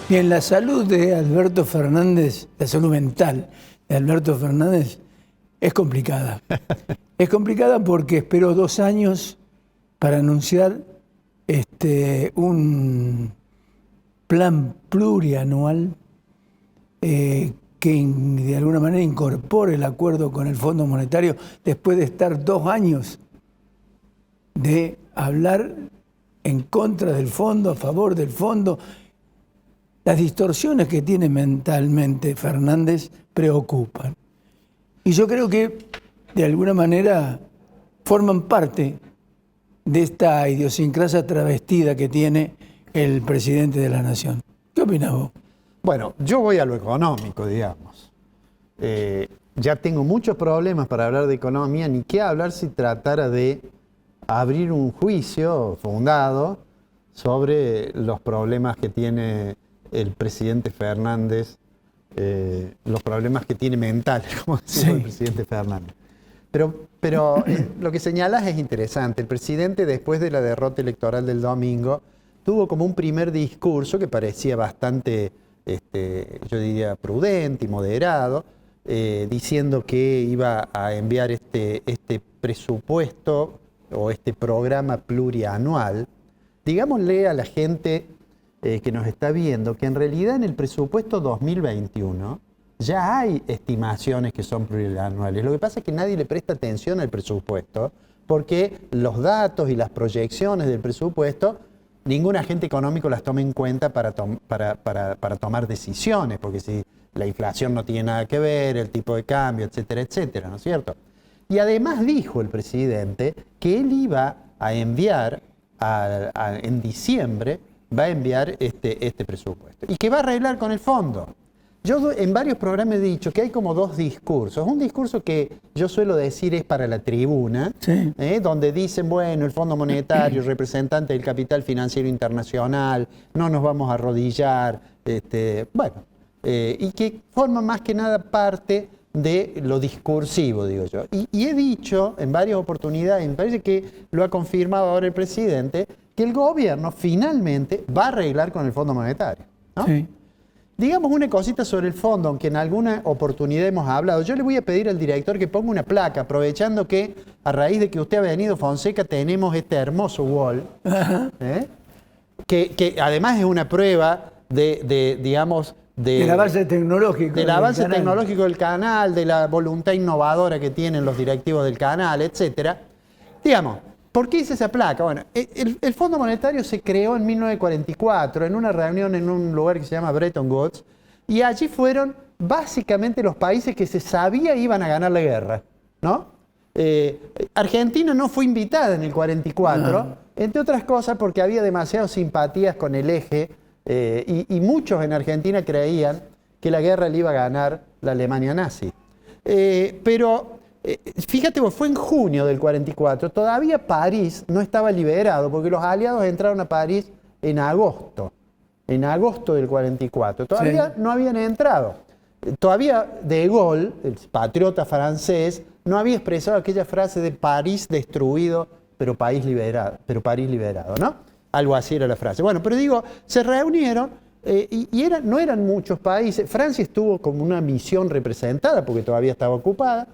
Bien, la salud de Alberto Fernández, la salud mental de Alberto Fernández es complicada. Es complicada porque esperó 2 años para anunciar un plan plurianual que de alguna manera incorpore el acuerdo con el Fondo Monetario después de estar 2 años de hablar en contra del fondo, a favor del fondo. Las distorsiones que tiene mentalmente Fernández preocupan. Y yo creo que de alguna manera forman parte de esta idiosincrasia travestida que tiene el presidente de la Nación. ¿Qué opinas vos? Bueno, yo voy a lo económico, digamos. Ya tengo muchos problemas para hablar de economía, ni qué hablar si tratara de abrir un juicio fundado sobre los problemas que tiene el presidente Fernández, los problemas que tiene mentales, como decía el presidente Fernández. Pero lo que señalas es interesante. El presidente, después de la derrota electoral del domingo, tuvo como un primer discurso que parecía bastante, yo diría, prudente y moderado, diciendo que iba a enviar este presupuesto o este programa plurianual. Digámosle a la gente que nos está viendo que en realidad en el presupuesto 2021 ya hay estimaciones que son plurianuales. Lo que pasa es que nadie le presta atención al presupuesto porque los datos y las proyecciones del presupuesto ningún agente económico las toma en cuenta para tomar decisiones, porque si la inflación no tiene nada que ver, el tipo de cambio, etcétera, etcétera, ¿no es cierto? Y además dijo el presidente que él iba a enviar en diciembre va a enviar este presupuesto y que va a arreglar con el fondo. Yo en varios programas he dicho que hay como 2 discursos. Un discurso que yo suelo decir es para la tribuna, sí, donde dicen, bueno, el Fondo Monetario, representante del capital financiero internacional, no nos vamos a arrodillar, y que forma más que nada parte de lo discursivo, digo yo. Y he dicho en varias oportunidades, me parece que lo ha confirmado ahora el presidente, que el gobierno finalmente va a arreglar con el Fondo Monetario, ¿no? Sí. Digamos una cosita sobre el fondo, aunque en alguna oportunidad hemos hablado. Yo le voy a pedir al director que ponga una placa, aprovechando que a raíz de que usted ha venido, Fonseca, tenemos este hermoso wall, que además es una prueba del avance tecnológico. Del avance tecnológico del canal, de la voluntad innovadora que tienen los directivos del canal, etcétera. Digamos, ¿por qué hice esa placa? Bueno, el Fondo Monetario se creó en 1944 en una reunión en un lugar que se llama Bretton Woods y allí fueron básicamente los países que se sabía iban a ganar la guerra, ¿no? Argentina no fue invitada en el 44, entre otras cosas porque había demasiadas simpatías con el eje y muchos en Argentina creían que la guerra le iba a ganar la Alemania nazi. Fíjate, fue en junio del 44, todavía París no estaba liberado, porque los aliados entraron a París en agosto del 44, todavía no habían entrado. Todavía De Gaulle, el patriota francés, no había expresado aquella frase de París destruido, pero París liberado, ¿no? Algo así era la frase. Bueno, pero digo, se reunieron no eran muchos países, Francia estuvo como una misión representada, porque todavía estaba ocupada,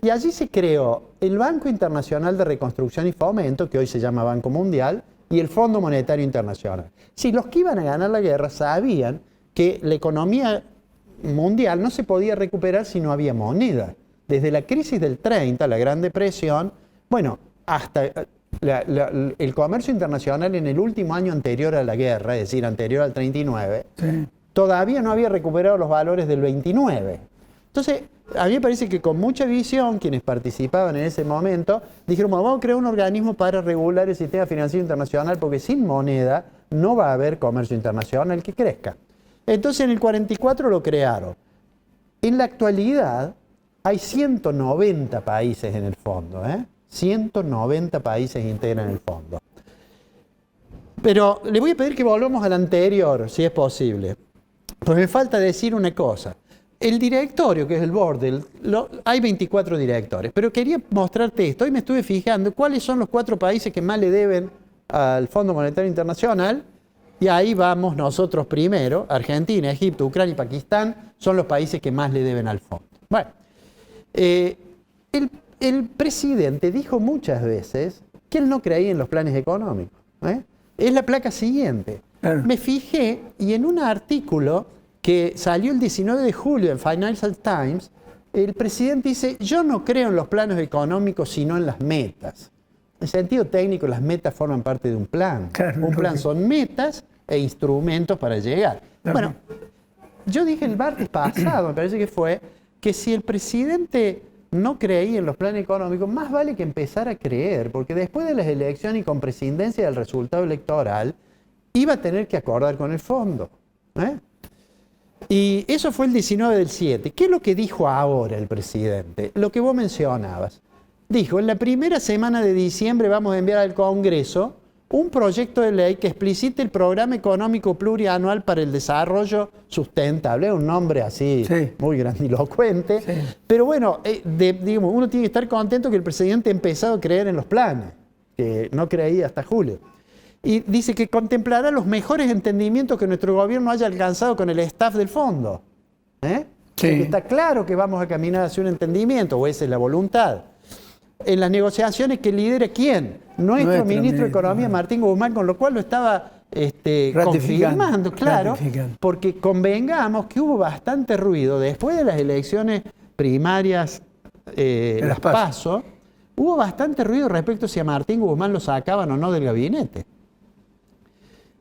y allí se creó el Banco Internacional de Reconstrucción y Fomento, que hoy se llama Banco Mundial, y el Fondo Monetario Internacional. Si los que iban a ganar la guerra sabían que la economía mundial no se podía recuperar si no había moneda. Desde la crisis del 30, la Gran Depresión, bueno, hasta el comercio internacional en el último año anterior a la guerra, es decir, anterior al 39, todavía no había recuperado los valores del 29. Entonces, a mí me parece que con mucha visión, quienes participaban en ese momento, dijeron, bueno, vamos a crear un organismo para regular el sistema financiero internacional, porque sin moneda no va a haber comercio internacional que crezca. Entonces, en el 44 lo crearon. En la actualidad, hay 190 países en el fondo, 190 países integran el fondo. Pero le voy a pedir que volvamos al anterior, si es posible. Pues me falta decir una cosa. El directorio, que es el board, hay 24 directores, pero quería mostrarte esto. Hoy me estuve fijando cuáles son los 4 países que más le deben al Fondo Monetario Internacional Y ahí vamos nosotros primero. Argentina, Egipto, Ucrania y Pakistán son los países que más le deben al fondo. Bueno, el presidente dijo muchas veces que él no creía en los planes económicos. Es la placa siguiente. Claro. Me fijé y en un artículo que salió el 19 de julio en Financial Times, el presidente dice, yo no creo en los planes económicos sino en las metas. En sentido técnico, las metas forman parte de un plan. Claro, un plan son metas e instrumentos para llegar. Claro. Bueno, yo dije el martes pasado, me parece que fue, que si el presidente no creía en los planes económicos, más vale que empezara a creer, porque después de las elecciones y con presidencia del resultado electoral, iba a tener que acordar con el fondo. Y eso fue el 19 del 7. ¿Qué es lo que dijo ahora el presidente? Lo que vos mencionabas. Dijo, en la primera semana de diciembre vamos a enviar al Congreso un proyecto de ley que explicite el Programa Económico Plurianual para el Desarrollo Sustentable. Es un nombre así muy grandilocuente. Sí. Pero bueno, digamos, uno tiene que estar contento que el presidente ha empezado a creer en los planes, que no creía hasta julio. Y dice que contemplará los mejores entendimientos que nuestro gobierno haya alcanzado con el staff del fondo. Sí. Está claro que vamos a caminar hacia un entendimiento, o esa es la voluntad. En las negociaciones que lidera ¿quién? Nuestro ministro de Economía, Martín Guzmán, con lo cual lo estaba confirmando, claro, porque convengamos que hubo bastante ruido después de las elecciones primarias, las PASO, hubo bastante ruido respecto a si a Martín Guzmán lo sacaban o no del gabinete.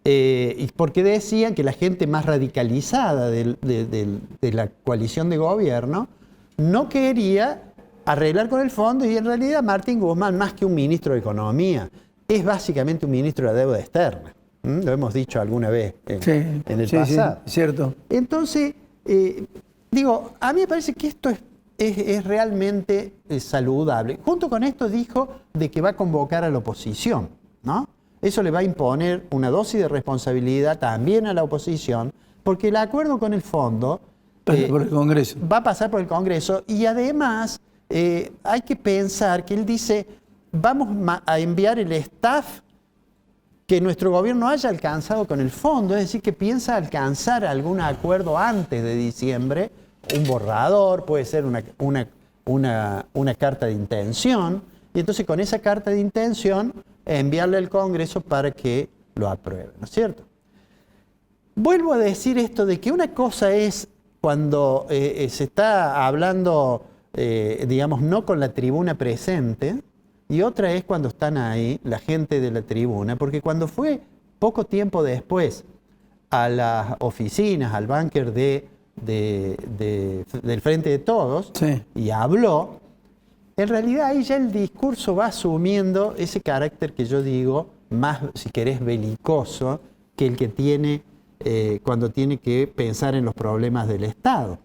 Y porque decían que la gente más radicalizada de la coalición de gobierno no quería arreglar con el fondo, y en realidad Martín Guzmán, más que un ministro de Economía, es básicamente un ministro de la deuda externa. Lo hemos dicho alguna vez en el pasado. Sí, cierto. Entonces, a mí me parece que esto es realmente saludable. Junto con esto dijo de que va a convocar a la oposición, ¿no? Eso le va a imponer una dosis de responsabilidad también a la oposición, porque el acuerdo con el fondo por el Congreso. Va a pasar por el Congreso, y además hay que pensar que él dice, vamos a enviar el staff que nuestro gobierno haya alcanzado con el fondo, es decir, que piensa alcanzar algún acuerdo antes de diciembre, un borrador, puede ser una carta de intención, y entonces con esa carta de intención enviarle al Congreso para que lo apruebe, ¿no es cierto? Vuelvo a decir esto de que una cosa es cuando se está hablando, digamos, no con la tribuna presente, y otra es cuando están ahí la gente de la tribuna, porque cuando fue poco tiempo después a las oficinas, al búnker del Frente de Todos, y habló, en realidad ahí ya el discurso va asumiendo ese carácter que yo digo, más, si querés, belicoso, que el que tiene cuando tiene que pensar en los problemas del Estado.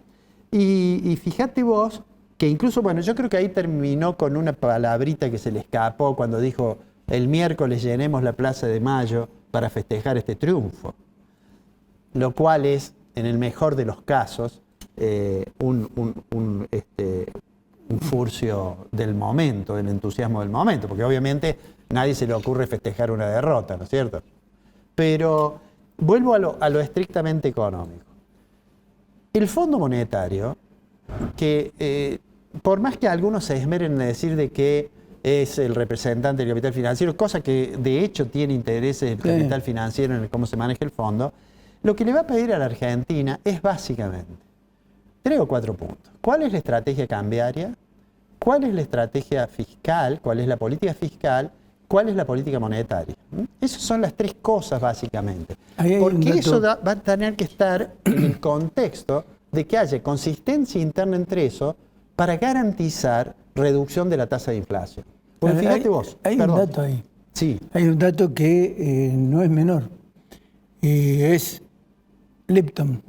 Y fíjate vos que incluso, bueno, yo creo que ahí terminó con una palabrita que se le escapó cuando dijo, el miércoles llenemos la Plaza de Mayo para festejar este triunfo. Lo cual es, en el mejor de los casos, un furcio del momento, del entusiasmo del momento, porque obviamente nadie se le ocurre festejar una derrota, ¿no es cierto? Pero vuelvo a lo estrictamente económico. El Fondo Monetario, que por más que algunos se esmeren en decir de que es el representante del capital financiero, cosa que de hecho tiene intereses del capital financiero en cómo se maneja el fondo, lo que le va a pedir a la Argentina es básicamente 3 o 4 puntos. ¿Cuál es la estrategia cambiaria? ¿Cuál es la estrategia fiscal? ¿Cuál es la política fiscal? ¿Cuál es la política monetaria? Esas son las 3 cosas básicamente. Porque eso va a tener que estar en el contexto de que haya consistencia interna entre eso para garantizar reducción de la tasa de inflación. Porque fíjate vos. Hay un dato ahí. Sí. Hay un dato que no es menor. Y es Lipton.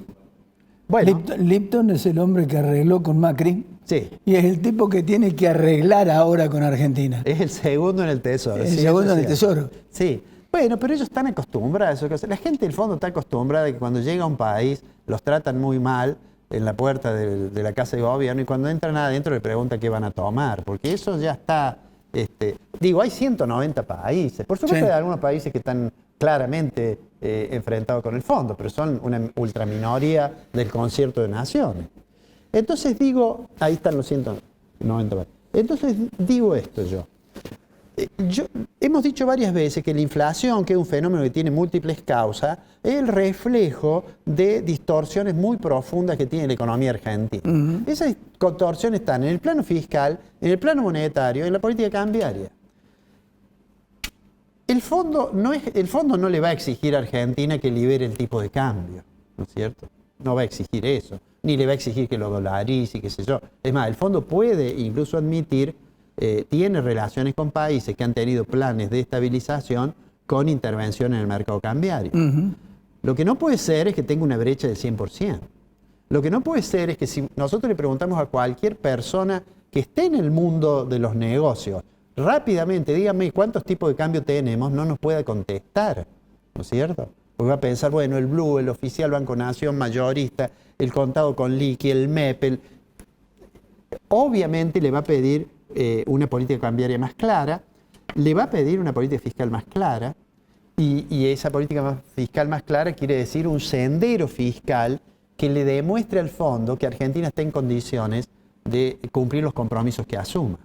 Bueno. Lipton es el hombre que arregló con Macri. Sí. Y es el tipo que tiene que arreglar ahora con Argentina. Es el segundo en el Tesoro. El segundo en el Tesoro. Sí. Bueno, pero ellos están acostumbrados a eso. La gente del fondo está acostumbrada a que cuando llega a un país los tratan muy mal en la puerta de la Casa de Gobierno, y cuando entran adentro le preguntan qué van a tomar, porque eso ya está... hay 190 países. Por supuesto hay algunos países que están claramente enfrentados con el fondo, pero son una ultraminoría del concierto de naciones. Entonces digo, ahí están los 190. Entonces digo esto yo. Hemos dicho varias veces que la inflación, que es un fenómeno que tiene múltiples causas, es el reflejo de distorsiones muy profundas que tiene la economía argentina. Esas distorsiones están en el plano fiscal, en el plano monetario, en la política cambiaria. El fondo no le va a exigir a Argentina que libere el tipo de cambio, ¿no es cierto? No va a exigir eso, ni le va a exigir que lo dolarice, qué sé yo. Es más, el fondo puede incluso admitir, tiene relaciones con países que han tenido planes de estabilización con intervención en el mercado cambiario. Lo que no puede ser es que tenga una brecha del 100%. Lo que no puede ser es que si nosotros le preguntamos a cualquier persona que esté en el mundo de los negocios, rápidamente, dígame cuántos tipos de cambio tenemos, no nos pueda contestar, ¿no es cierto? Porque va a pensar, bueno, el Blue, el oficial Banco Nación mayorista, el contado con liqui, el MEP, obviamente le va a pedir una política cambiaria más clara, le va a pedir una política fiscal más clara, y esa política fiscal más clara quiere decir un sendero fiscal que le demuestre al fondo que Argentina está en condiciones de cumplir los compromisos que asuma.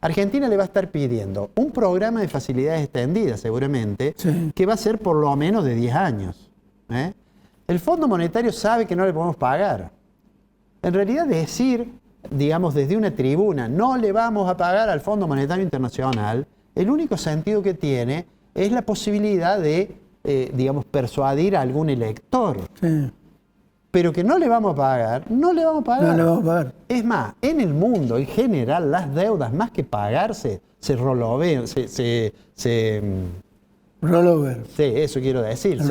Argentina le va a estar pidiendo un programa de facilidades extendidas, seguramente, sí, que va a ser por lo menos de 10 años. El Fondo Monetario sabe que no le podemos pagar. En realidad decir, digamos, desde una tribuna, no le vamos a pagar al Fondo Monetario Internacional, el único sentido que tiene es la posibilidad de, digamos, persuadir a algún elector. Sí. Pero que no le vamos a pagar, no le vamos a pagar. No le vamos a pagar. Es más, en el mundo, en general, las deudas, más que pagarse, se rollovean, rollover. Sí, eso quiero decir.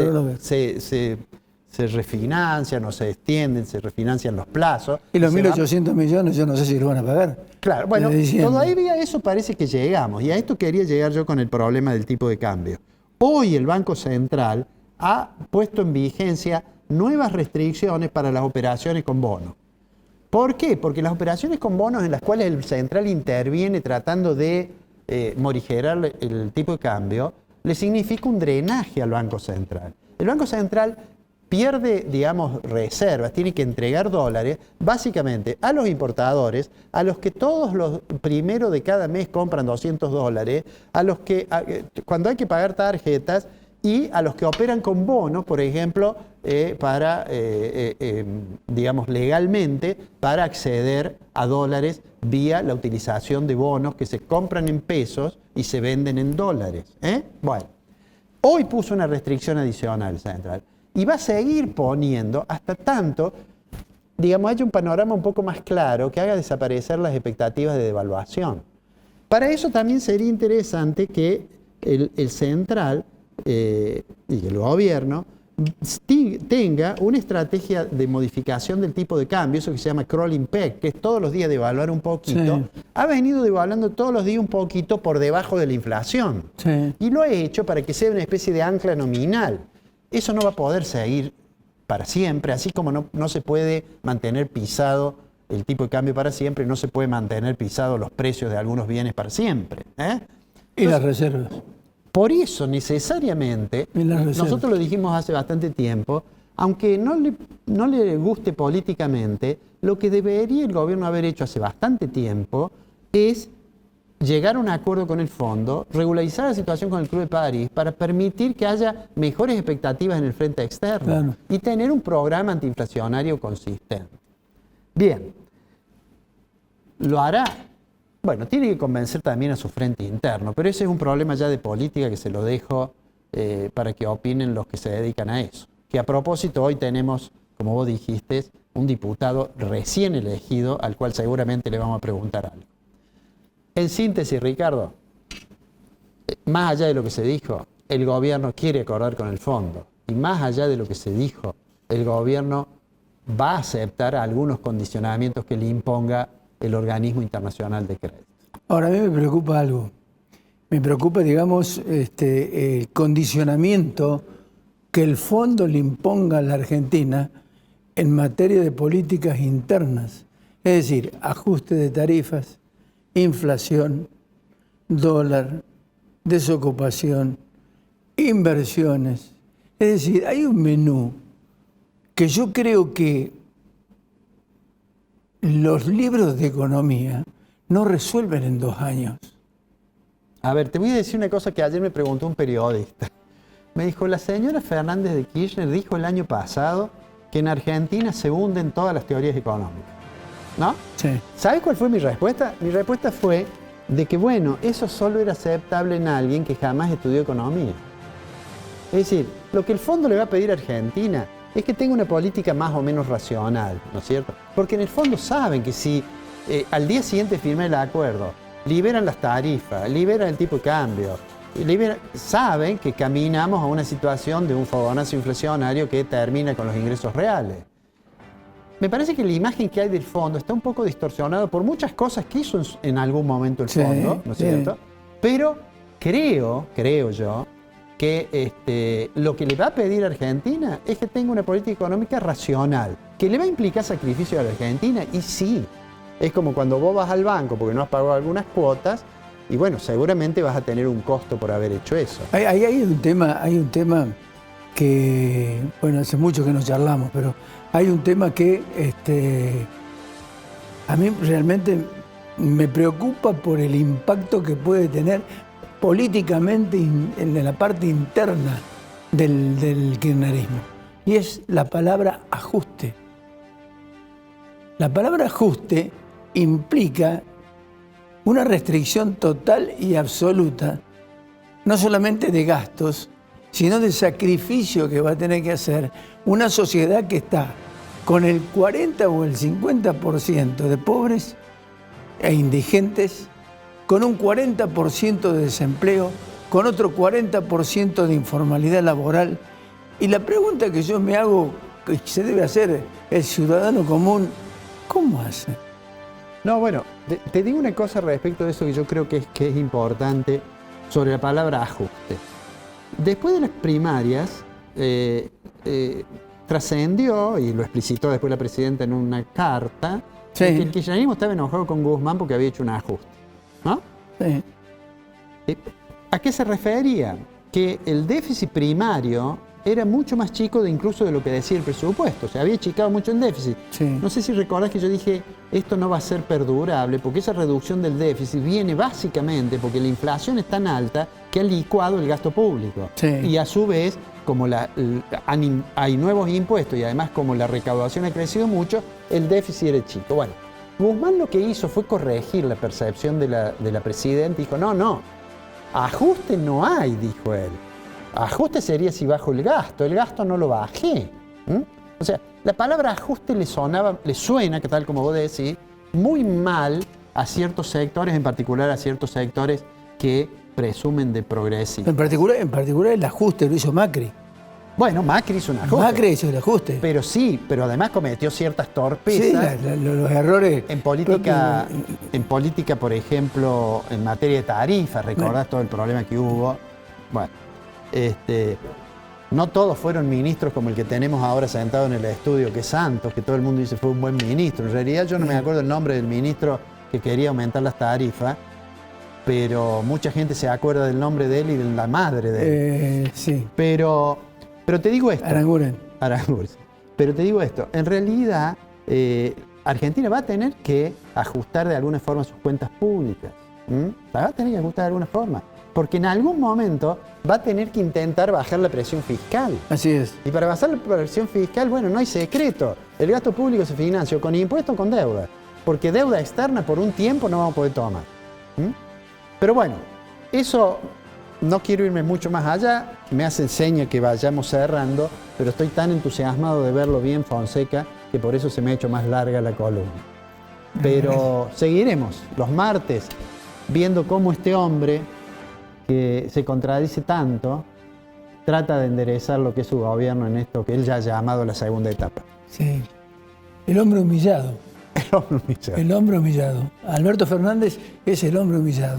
Se refinancian o se extienden, se refinancian los plazos. Y los 1.800 millones yo no sé si los van a pagar. Claro, bueno, todavía eso parece que llegamos. Y a esto quería llegar yo con el problema del tipo de cambio. Hoy el Banco Central ha puesto en vigencia nuevas restricciones para las operaciones con bonos. ¿Por qué? Porque las operaciones con bonos en las cuales el central interviene tratando de morigerar el tipo de cambio, le significa un drenaje al Banco Central. El Banco Central pierde, digamos, reservas, tiene que entregar dólares, básicamente a los importadores, a los que todos los primeros de cada mes compran $200, a los que cuando hay que pagar tarjetas, y a los que operan con bonos, por ejemplo, digamos, legalmente, para acceder a dólares vía la utilización de bonos que se compran en pesos y se venden en dólares. Bueno, hoy puso una restricción adicional central y va a seguir poniendo hasta tanto, digamos, haya un panorama un poco más claro que haga desaparecer las expectativas de devaluación. Para eso también sería interesante que el central y el gobierno tenga una estrategia de modificación del tipo de cambio, eso que se llama crawling peg, que es todos los días devaluar un poquito. Sí. Ha venido devaluando todos los días un poquito por debajo de la inflación. Sí. Y lo ha hecho para que sea una especie de ancla nominal. Eso no va a poder seguir para siempre, así como no se puede mantener pisado el tipo de cambio para siempre, no se puede mantener pisado los precios de algunos bienes para siempre. Y las reservas. Por eso, necesariamente, nosotros lo dijimos hace bastante tiempo, aunque no le guste políticamente, lo que debería el gobierno haber hecho hace bastante tiempo es llegar a un acuerdo con el fondo, regularizar la situación con el Club de París para permitir que haya mejores expectativas en el frente externo, claro, y tener un programa antiinflacionario consistente. Bien, ¿lo hará? Bueno, tiene que convencer también a su frente interno, pero ese es un problema ya de política que se lo dejo para que opinen los que se dedican a eso. Que a propósito, hoy tenemos, como vos dijiste, un diputado recién elegido al cual seguramente le vamos a preguntar algo. En síntesis, Ricardo, más allá de lo que se dijo, el gobierno quiere acordar con el fondo. Y más allá de lo que se dijo, el gobierno va a aceptar algunos condicionamientos que le imponga el organismo internacional de crédito. Ahora, a mí me preocupa algo. Me preocupa, digamos, el condicionamiento que el fondo le imponga a la Argentina en materia de políticas internas. Es decir, ajuste de tarifas, inflación, dólar, desocupación, inversiones. Es decir, hay un menú que yo creo que los libros de economía no resuelven en 2 años. A ver, te voy a decir una cosa que ayer me preguntó un periodista. Me dijo, la señora Fernández de Kirchner dijo el año pasado que en Argentina se hunden todas las teorías económicas. ¿No? Sí. ¿Sabes cuál fue mi respuesta? Mi respuesta fue de que, bueno, eso solo era aceptable en alguien que jamás estudió economía. Es decir, lo que el fondo le va a pedir a Argentina es que tenga una política más o menos racional, ¿no es cierto? Porque en el fondo saben que si al día siguiente firma el acuerdo, liberan las tarifas, liberan el tipo de cambio, saben que caminamos a una situación de un fogonazo inflacionario que termina con los ingresos reales. Me parece que la imagen que hay del fondo está un poco distorsionada por muchas cosas que hizo en algún momento el fondo, ¿no es cierto? Pero creo yo, que lo que le va a pedir a Argentina es que tenga una política económica racional, que le va a implicar sacrificio a la Argentina, y sí. Es como cuando vos vas al banco porque no has pagado algunas cuotas, y bueno, seguramente vas a tener un costo por haber hecho eso. Hay un tema que, bueno, hace mucho que no charlamos, pero hay un tema que a mí realmente me preocupa por el impacto que puede tener políticamente en la parte interna del kirchnerismo. Y es la palabra ajuste. La palabra ajuste implica una restricción total y absoluta, no solamente de gastos, sino de sacrificio que va a tener que hacer una sociedad que está con el 40 o el 50% de pobres e indigentes, con un 40% de desempleo, con otro 40% de informalidad laboral. Y la pregunta que yo me hago, que se debe hacer el ciudadano común, ¿cómo hace? No, bueno, te digo una cosa respecto de eso que yo creo que es importante sobre la palabra ajuste. Después de las primarias, trascendió, y lo explicitó después la presidenta en una carta, Sí. que el kirchnerismo estaba enojado con Guzmán porque había hecho un ajuste, ¿no? Sí. ¿A qué se refería? Que el déficit primario era mucho más chico incluso de lo que decía el presupuesto. O sea, había achicado mucho el déficit. Sí. No sé si recordás que yo dije, esto no va a ser perdurable, porque esa reducción del déficit viene básicamente porque la inflación es tan alta que ha licuado el gasto público. Sí. Y a su vez, como hay nuevos impuestos y además como la recaudación ha crecido mucho, el déficit era chico. Bueno, Guzmán lo que hizo fue corregir la percepción de la presidenta y dijo, no, ajuste no hay, dijo él. Ajuste sería si bajo el gasto no lo bajé. O sea, la palabra ajuste le suena, que tal como vos decís, muy mal a ciertos sectores, en particular a ciertos sectores que presumen de progresismo. En particular el ajuste lo hizo Macri. Bueno, Macri hizo un ajuste. Macri hizo el ajuste. Pero además cometió ciertas torpezas. Sí, los errores. En política, por ejemplo, en materia de tarifas, recordás todo el problema que hubo. Bueno, no todos fueron ministros como el que tenemos ahora sentado en el estudio, que es Santos, que todo el mundo dice fue un buen ministro. En realidad yo no me acuerdo el nombre del ministro que quería aumentar las tarifas, pero mucha gente se acuerda del nombre de él y de la madre de él. Sí. Pero te digo esto. Aranguren. Pero te digo esto, en realidad Argentina va a tener que ajustar de alguna forma sus cuentas públicas. La va a tener que ajustar de alguna forma. Porque en algún momento va a tener que intentar bajar la presión fiscal. Así es. Y para bajar la presión fiscal, bueno, no hay secreto. El gasto público se financia con impuestos o con deuda. Porque deuda externa por un tiempo no vamos a poder tomar. Pero bueno, eso no quiero irme mucho más allá. Me hace seña que vayamos cerrando, pero estoy tan entusiasmado de verlo bien, Fonseca, que por eso se me ha hecho más larga la columna. Pero seguiremos los martes viendo cómo este hombre, que se contradice tanto, trata de enderezar lo que es su gobierno en esto que él ya ha llamado la segunda etapa. Sí. El hombre humillado. El hombre humillado. El hombre humillado. Alberto Fernández es el hombre humillado.